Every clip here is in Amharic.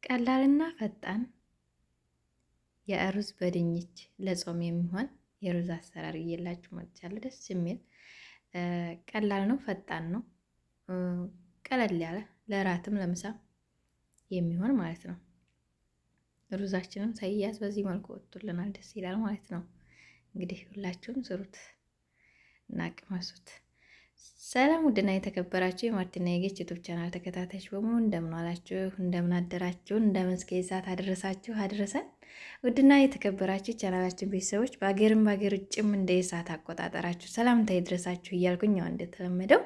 ቀላልና ፈጣን የሩዝ በድንች ለጾም የሚሆን የሩዝ አሰራር እየላችሁ መጥቻለሁ። ደስ የሚል ቀላል ነው፣ ፈጣን ነው፣ ቀለል ያለ ለራትም ለምሳ የሚሆን ማለት ነው። ሩዛችንም ሳይያዝ በዚህ መልኩ ወጥቶልናል። ደስ ይላል ማለት ነው። እንግዲህ ሁላችሁም ስሩት እና ቅመሱት። ሰላም ውድና የተከበራችሁ የማርቲና የጌች ዩቱብ ቻናል ተከታታዮች በሙሉ እንደምን ዋላችሁ፣ እንደምን አደራችሁ፣ እንደምን እስከ ሰዓት አደረሳችሁ አደረሰን። ውድና የተከበራችሁ ቻናላችን ቤተሰቦች በአገርም በአገር ውጭም እንደ ሰዓት አቆጣጠራችሁ ሰላምታዬ ይድረሳችሁ እያልኩኝ ያው እንደተለመደው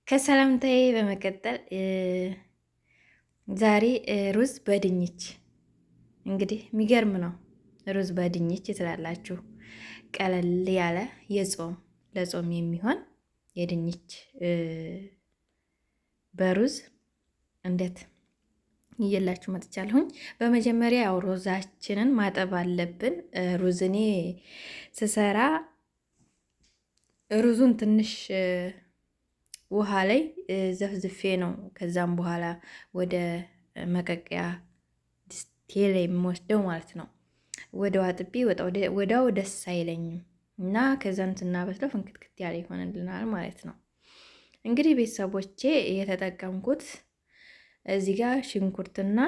ከሰላምታዬ በመቀጠል ዛሬ ሩዝ በድንች እንግዲህ የሚገርም ነው። ሩዝ በድንች ትላላችሁ። ቀለል ያለ የጾም ለጾም የሚሆን የድንች በሩዝ እንዴት እየላችሁ መጥቻለሁኝ። በመጀመሪያ ያው ሩዛችንን ማጠብ አለብን። ሩዝ እኔ ስሰራ ሩዙን ትንሽ ውሃ ላይ ዘፍዝፌ ነው ከዛም በኋላ ወደ መቀቀያ ድስቴ ላይ የምወስደው ማለት ነው። ወደው አጥቤ ወዳው ደስ አይለኝም እና ከዛን ስናበስለው ፍንክትክት ያለ ይሆንልናል ማለት ነው። እንግዲህ ቤተሰቦቼ የተጠቀምኩት እዚህ ጋር ሽንኩርትና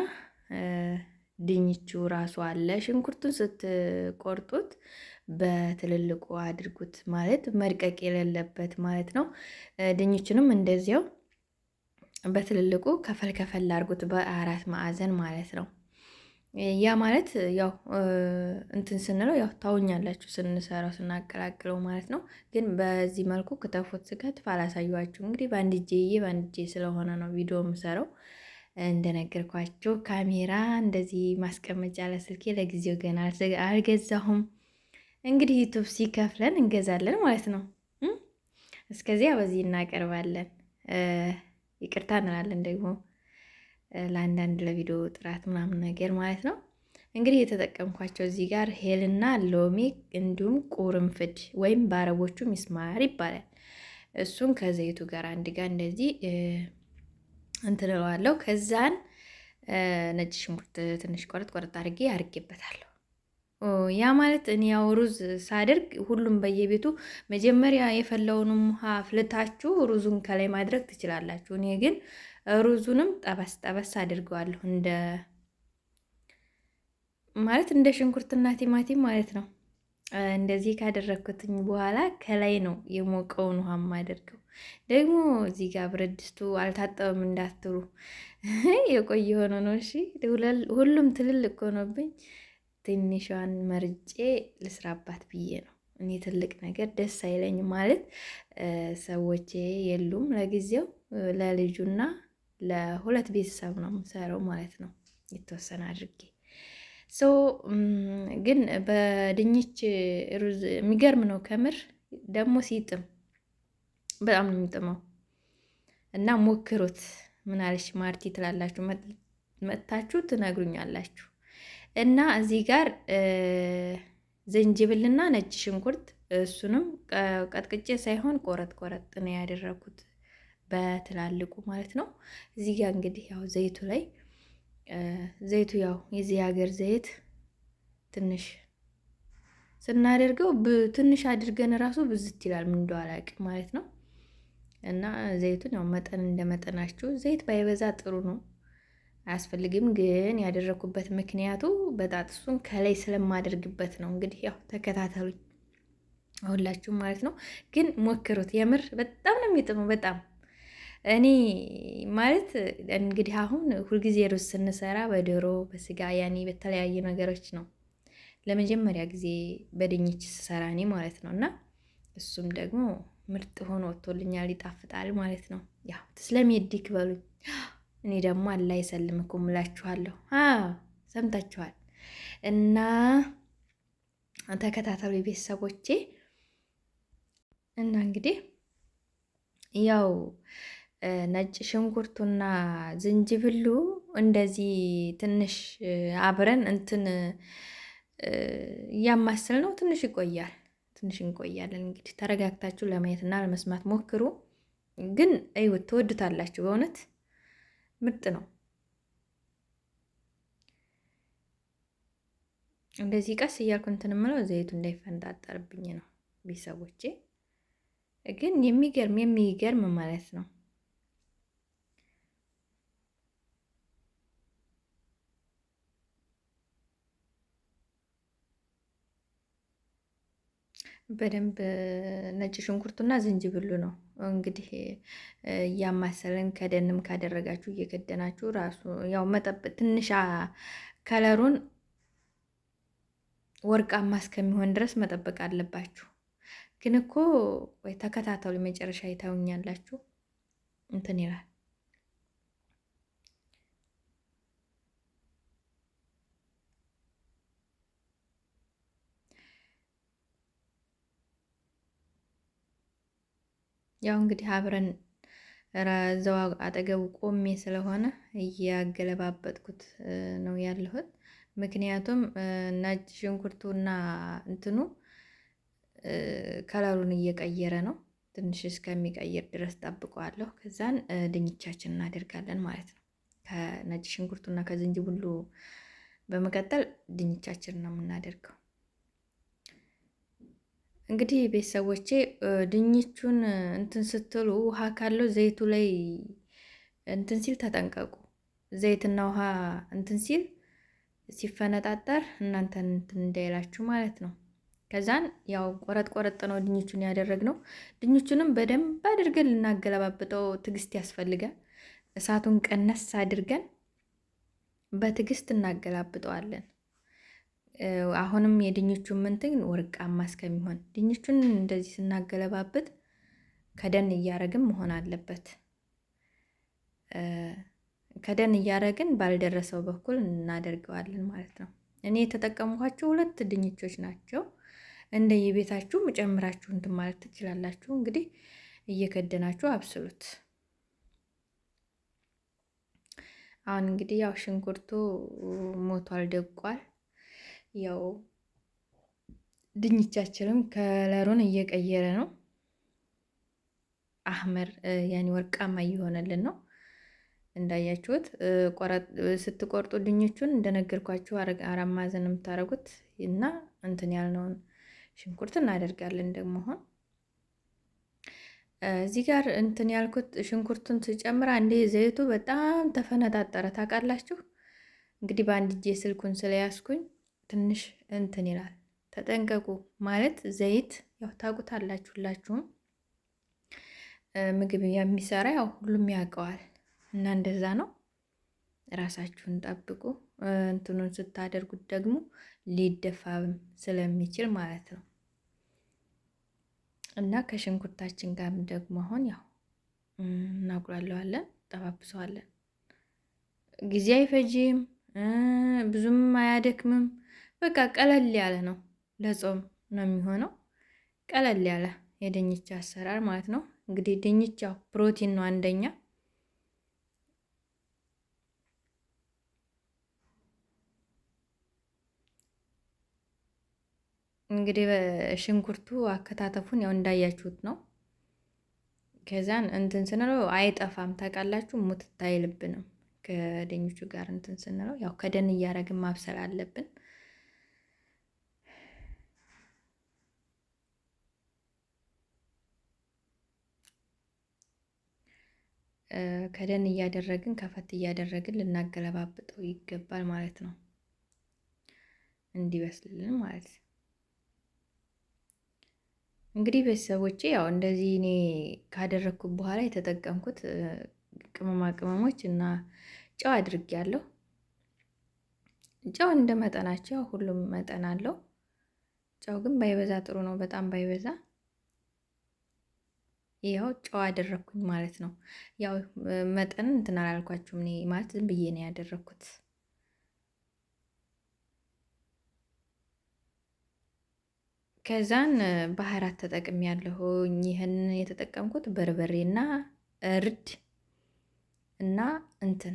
ድንቹ ራሱ አለ። ሽንኩርቱን ስትቆርጡት በትልልቁ አድርጉት ማለት መድቀቅ የሌለበት ማለት ነው። ድንቹንም እንደዚያው በትልልቁ ከፈል ከፈል አድርጉት በአራት ማዕዘን ማለት ነው። ያ ማለት ያው እንትን ስንለው ያው ታውኛላችሁ ስንሰራው ስናቀላቅለው ማለት ነው። ግን በዚህ መልኩ ከተፎት ስከትፍ አላሳየኋችሁ። እንግዲህ በአንድ እጄ ስለሆነ ነው ቪዲዮ የምሰራው። እንደነገርኳችሁ ካሜራ እንደዚህ ማስቀመጫ ለስልኬ ለጊዜው ገና አልገዛሁም። እንግዲህ ዩቱብ ሲከፍለን እንገዛለን ማለት ነው። እስከዚያ በዚህ እናቀርባለን። ይቅርታ እንላለን ደግሞ ለአንዳንድ ለቪዲዮ ጥራት ምናምን ነገር ማለት ነው። እንግዲህ የተጠቀምኳቸው እዚህ ጋር ሄልና ሎሚ እንዲሁም ቁርንፍድ ወይም በአረቦቹ ሚስማር ይባላል። እሱን ከዘይቱ ጋር አንድ ጋር እንደዚህ እንትንለዋለሁ። ከዛን ነጭ ሽንኩርት ትንሽ ቆረጥ አድርጌ አድርጌበታለሁ። ያ ማለት እኔ ያው ሩዝ ሳደርግ ሁሉም በየቤቱ መጀመሪያ የፈላውንም ውሃ ፍልታችሁ ሩዙን ከላይ ማድረግ ትችላላችሁ። እኔ ግን ሩዙንም ጠበስ አድርገዋለሁ እንደ ሽንኩርትና ቲማቲም ማለት ነው። እንደዚህ ካደረግኩትኝ በኋላ ከላይ ነው የሞቀውን ውሃ ማደርገው። ደግሞ እዚህ ጋር ብረት ድስቱ አልታጠበም እንዳትሉ የቆየ ሆኖ ነው። እሺ ሁሉም ትልልቅ ሆኖብኝ ትንሿን መርጬ ልስራባት ብዬ ነው። እኔ ትልቅ ነገር ደስ አይለኝም ማለት ሰዎቼ የሉም ለጊዜው ለልጁና ለሁለት ቤተሰብ ነው የምሰራው ማለት ነው። የተወሰነ አድርጌ ግን በድንች ሩዝ የሚገርም ነው ከምር። ደግሞ ሲጥም በጣም ነው የሚጥመው እና ሞክሩት። ምን አለሽ ማርቲ ትላላችሁ፣ መጥታችሁ ትነግሩኛላችሁ። እና እዚህ ጋር ዝንጅብልና ነጭ ሽንኩርት እሱንም ቀጥቅጬ ሳይሆን ቆረጥ ነው ያደረኩት በትላልቁ ማለት ነው። እዚህ ጋር እንግዲህ ያው ዘይቱ ላይ ዘይቱ ያው የዚህ ሀገር ዘይት ትንሽ ስናደርገው ትንሽ አድርገን ራሱ ብዝት ይላል። ምን እንደው አላውቅም ማለት ነው። እና ዘይቱን ያው መጠን እንደመጠናችሁ ዘይት ባይበዛ ጥሩ ነው፣ አያስፈልግም። ግን ያደረኩበት ምክንያቱ በጣጥሱን ከላይ ስለማደርግበት ነው። እንግዲህ ያው ተከታተሉኝ ሁላችሁም ማለት ነው። ግን ሞክሩት፣ የምር በጣም ነው የሚጥመው። በጣም እኔ ማለት እንግዲህ አሁን ሁልጊዜ ሩዝ ስንሰራ በዶሮ በስጋ ያኔ በተለያዩ ነገሮች ነው ለመጀመሪያ ጊዜ በድንች ስሰራ እኔ ማለት ነው። እና እሱም ደግሞ ምርጥ ሆኖ ወጥቶልኛል፣ ይጣፍጣል ማለት ነው። ያው ስለሚዲክ በሉኝ። እኔ ደግሞ አላህ ይሰልምኩም እላችኋለሁ። ሰምታችኋል። እና ተከታተሉ ቤተሰቦቼ። እና እንግዲህ ያው ነጭ ሽንኩርቱና ዝንጅብሉ እንደዚህ ትንሽ አብረን እያማሰል ነው። ትንሽ እንቆያለን። እንግዲህ ተረጋግታችሁ ለማየትና ለመስማት ሞክሩ። ግን እዩት፣ ትወዱታላችሁ። በእውነት ምርጥ ነው። እንደዚህ ቀስ እያልኩ እንትን የምለው ዘይቱ እንዳይፈንጣጠርብኝ ነው ቤተሰቦቼ። ግን የሚገርም ማለት ነው። በደንብ ነጭ ሽንኩርቱና ዝንጅብሉ ነው እንግዲህ እያማሰልን ከደንም ካደረጋችሁ እየከደናችሁ ራሱ ያው መጠበቅ ትንሽ ከለሩን ወርቃማ እስከሚሆን ድረስ መጠበቅ አለባችሁ። ግን እኮ ወይ ተከታተሉ፣ መጨረሻ ይታዩኛላችሁ እንትን ይላል። ያው እንግዲህ አብረን እዛው አጠገቡ ቆሜ ስለሆነ እያገለባበጥኩት ነው ያለሁት። ምክንያቱም ነጭ ሽንኩርቱና እንትኑ ከለሩን እየቀየረ ነው። ትንሽ እስከሚቀይር ድረስ ጠብቀዋለሁ። ከዛን ድንቻችን እናደርጋለን ማለት ነው። ከነጭ ሽንኩርቱና ከዝንጅብሉ በመቀጠል ድንቻችን ነው የምናደርገው። እንግዲህ ቤተሰቦቼ ድንቹን እንትን ስትሉ ውሃ ካለው ዘይቱ ላይ እንትን ሲል ተጠንቀቁ። ዘይትና ውሃ እንትን ሲል ሲፈነጣጠር እናንተን እንትን እንዳይላችሁ ማለት ነው። ከዛን ያው ቆረጥ ቆረጥ ነው ድንቹን ያደረግነው። ድንቹንም በደንብ አድርገን ልናገለባብጠው ትዕግስት ያስፈልጋል። እሳቱን ቀነስ አድርገን በትዕግስት እናገላብጠዋለን። አሁንም የድንቹን ምንትን ወርቃማ እስከሚሆን ድንቹን እንደዚህ ስናገለባብጥ ከደን እያረግን መሆን አለበት። ከደን እያረግን ባልደረሰው በኩል እናደርገዋለን ማለት ነው። እኔ የተጠቀምኳቸው 2 ድንቾች ናቸው። እንደየቤታችሁ ጨምራችሁ እንትን ማለት ትችላላችሁ። እንግዲህ እየከደናችሁ አብስሉት። አሁን እንግዲህ ያው ሽንኩርቱ ሞቷል፣ ደቋል። ያው ድንቻችንም ከለሩን እየቀየረ ነው። አህመር ያኔ ወርቃማ እየሆነልን ነው። እንዳያችሁት ስትቆርጡ ድንቹን እንደነገርኳችሁ 4 ማዕዘን የምታደርጉት እና እንትን ያልነውን ሽንኩርት እናደርጋለን። ደግሞ አሁን እዚህ ጋር እንትን ያልኩት ሽንኩርቱን ስጨምር አንዴ ዘይቱ በጣም ተፈነጣጠረ። ታውቃላችሁ እንግዲህ በአንድ እጄ ስልኩን ስለያዝኩኝ ትንሽ እንትን ይላል። ተጠንቀቁ ማለት ዘይት ያው ታውቁታላችሁ ሁላችሁም። ምግብ የሚሰራ ያው ሁሉም ያውቀዋል እና እንደዛ ነው። ራሳችሁን ጠብቁ። እንትኑን ስታደርጉት ደግሞ ሊደፋም ስለሚችል ማለት ነው። እና ከሽንኩርታችን ጋር ደግሞ አሁን ያው እናቁላለዋለን፣ ጠባብሰዋለን። ጊዜ አይፈጂም፣ ብዙም አያደክምም። በቃ ቀለል ያለ ነው። ለጾም ነው የሚሆነው። ቀለል ያለ የድንች አሰራር ማለት ነው። እንግዲህ ድንች ያው ፕሮቲን ነው አንደኛ። እንግዲህ በሽንኩርቱ አከታተፉን ያው እንዳያችሁት ነው። ከዛን እንትን ስንለው አይጠፋም ታውቃላችሁ፣ ሙትት አይልብንም። ከድንቹ ጋር እንትን ስንለው ያው ከደን እያረግን ማብሰል አለብን። ከደን እያደረግን ከፈት እያደረግን ልናገለባብጠው ይገባል ማለት ነው፣ እንዲበስልልን ማለት ነው። እንግዲህ ቤተሰቦቼ ያው እንደዚህ እኔ ካደረግኩት በኋላ የተጠቀምኩት ቅመማ ቅመሞች እና ጨው አድርጌያለሁ። ጨው እንደ መጠናቸው ሁሉም መጠን አለው። ጨው ግን ባይበዛ ጥሩ ነው፣ በጣም ባይበዛ። ያው ጨው አደረግኩኝ ማለት ነው። ያው መጠን እንትን አላልኳችሁም እኔ ማለት ዝም ብዬ ነው ያደረግኩት። ከዛን ባህራት ተጠቅም ያለሁኝ። ይህን የተጠቀምኩት በርበሬና እርድ እና እንትን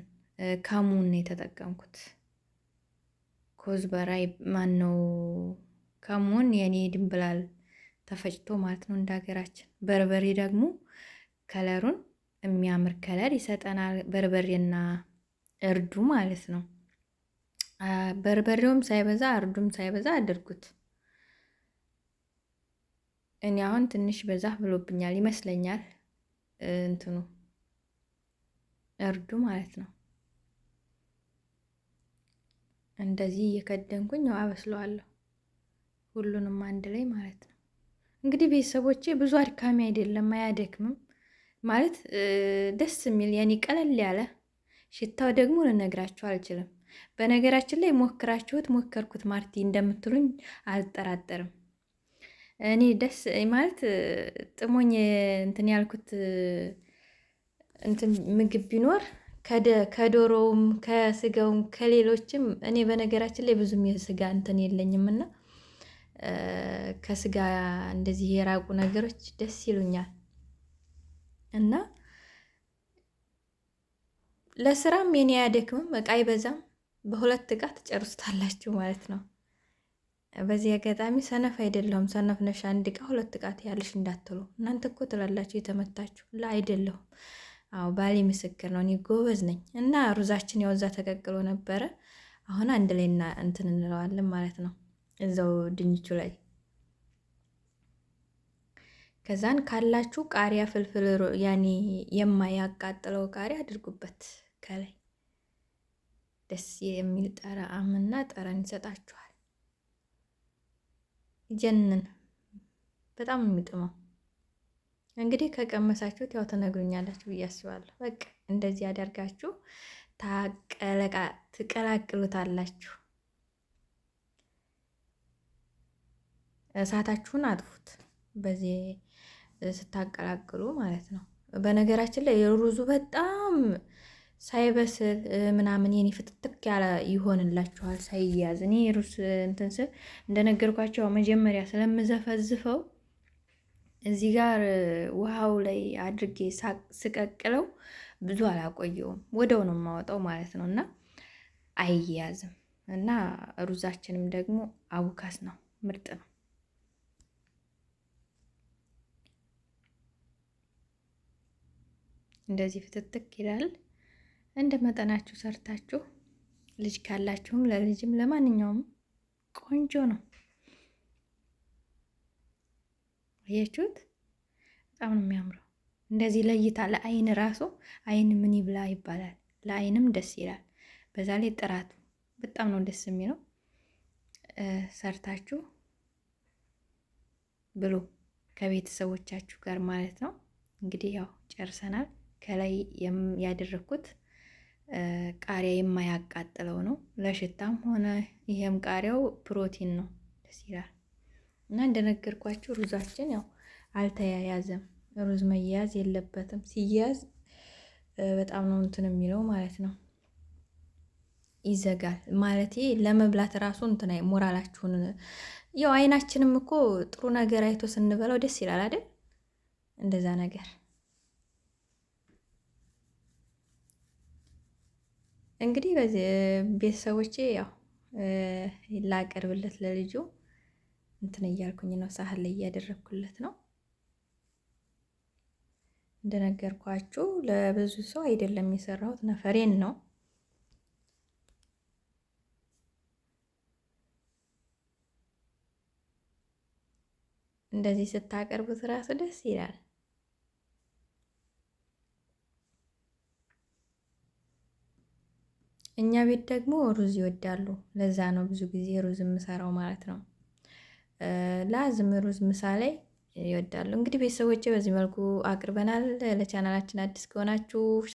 ካሙን የተጠቀምኩት። ኮዝበራ ማን ነው ካሙን የኔ ድንብላል ተፈጭቶ ማለት ነው እንደ ሀገራችን። በርበሬ ደግሞ ከለሩን የሚያምር ከለር ይሰጠናል። በርበሬና እርዱ ማለት ነው። በርበሬውም ሳይበዛ እርዱም ሳይበዛ አድርጉት። እኔ አሁን ትንሽ በዛ ብሎብኛል ይመስለኛል፣ እንትኑ እርዱ ማለት ነው። እንደዚህ እየከደንኩኝ አበስለዋለሁ ሁሉንም አንድ ላይ ማለት ነው። እንግዲህ ቤተሰቦቼ ብዙ አድካሚ አይደለም፣ አያደክምም ማለት ደስ የሚል ያኔ ቀለል ያለ ሽታው ደግሞ ልነግራችሁ አልችልም። በነገራችን ላይ ሞከርኩት ማርቲ እንደምትሉኝ አልጠራጠርም። እኔ ደስ ማለት ጥሞኝ እንትን ያልኩት እንትን ምግብ ቢኖር ከዶሮውም ከስጋውም ከሌሎችም እኔ በነገራችን ላይ ብዙም የስጋ እንትን የለኝም እና ከስጋ እንደዚህ የራቁ ነገሮች ደስ ይሉኛል እና ለስራም የኔ አያደክምም፣ እቃ አይበዛም። በሁለት እቃ ትጨርሱታላችሁ ማለት ነው። በዚህ አጋጣሚ ሰነፍ አይደለሁም። ሰነፍ ነሽ አንድ እቃ ሁለት እቃ ትያለሽ እንዳትሉ። እናንተ እኮ ትላላችሁ የተመታችሁ ላ አይደለሁም። አዎ ባሌ ምስክር ነው። እኔ ጎበዝ ነኝ። እና ሩዛችን ያው እዛ ተቀቅሎ ነበረ። አሁን አንድ ላይ እንትን እንለዋለን ማለት ነው እዛው ድንቹ ላይ። ከዛን ካላችሁ ቃሪያ ፍልፍል ያኔ የማያቃጥለው ቃሪያ አድርጉበት ከላይ ደስ የሚል ጣዕምና ጠረን ይሰጣችኋል። ጀንን በጣም የሚጥመው እንግዲህ ከቀመሳችሁት ያው ተነግሩኛላችሁ ብዬ አስባለሁ። በቃ እንደዚህ አደርጋችሁ ትቀላቅሉታላችሁ። እሳታችሁን አጥፉት በዚህ ስታቀላቅሉ ማለት ነው። በነገራችን ላይ የሩዙ በጣም ሳይበስል ምናምን የኔ ፍትትክ ያለ ይሆንላችኋል ሳይያዝ። እኔ ሩዝ እንትን ስል እንደነገርኳቸው መጀመሪያ ስለምዘፈዝፈው እዚህ ጋር ውሃው ላይ አድርጌ ስቀቅለው ብዙ አላቆየውም፣ ወደው ነው የማወጣው ማለት ነው እና አይያዝም። እና ሩዛችንም ደግሞ አቡካስ ነው፣ ምርጥ ነው። እንደዚህ ፍትትክ ይላል። እንደ መጠናችሁ ሰርታችሁ ልጅ ካላችሁም ለልጅም ለማንኛውም ቆንጆ ነው። አያችሁት? በጣም ነው የሚያምረው። እንደዚህ ለይታ ለአይን ራሱ አይን ምን ይብላ ይባላል። ለአይንም ደስ ይላል። በዛ ላይ ጥራቱ በጣም ነው ደስ የሚለው። ሰርታችሁ ብሉ ከቤተሰቦቻችሁ ጋር ማለት ነው። እንግዲህ ያው ጨርሰናል። ከላይ ያደረኩት ቃሪያ የማያቃጥለው ነው ለሽታም ሆነ ይሄም ቃሪያው ፕሮቲን ነው፣ ደስ ይላል። እና እንደነገርኳችሁ ሩዛችን ያው አልተያያዘም። ሩዝ መያዝ የለበትም። ሲያዝ በጣም ነው እንትን የሚለው ማለት ነው፣ ይዘጋል ማለት ለመብላት ራሱ እንትን ሞራላችሁን ያው አይናችንም እኮ ጥሩ ነገር አይቶ ስንበላው ደስ ይላል አይደል? እንደዛ ነገር እንግዲህ በዚህ ቤተሰቦቼ ያው ላቀርብለት ለልጁ እንትን እያልኩኝ ነው፣ ሳህን ላይ እያደረግኩለት ነው። እንደነገርኳችሁ ለብዙ ሰው አይደለም የሰራሁት፣ ነፈሬን ነው። እንደዚህ ስታቀርቡት ራሱ ደስ ይላል። እኛ ቤት ደግሞ ሩዝ ይወዳሉ። ለዛ ነው ብዙ ጊዜ ሩዝ የምሰራው ማለት ነው። ላዝም ሩዝ ምሳ ላይ ይወዳሉ። እንግዲህ ቤተሰቦቼ በዚህ መልኩ አቅርበናል። ለቻናላችን አዲስ ከሆናችሁ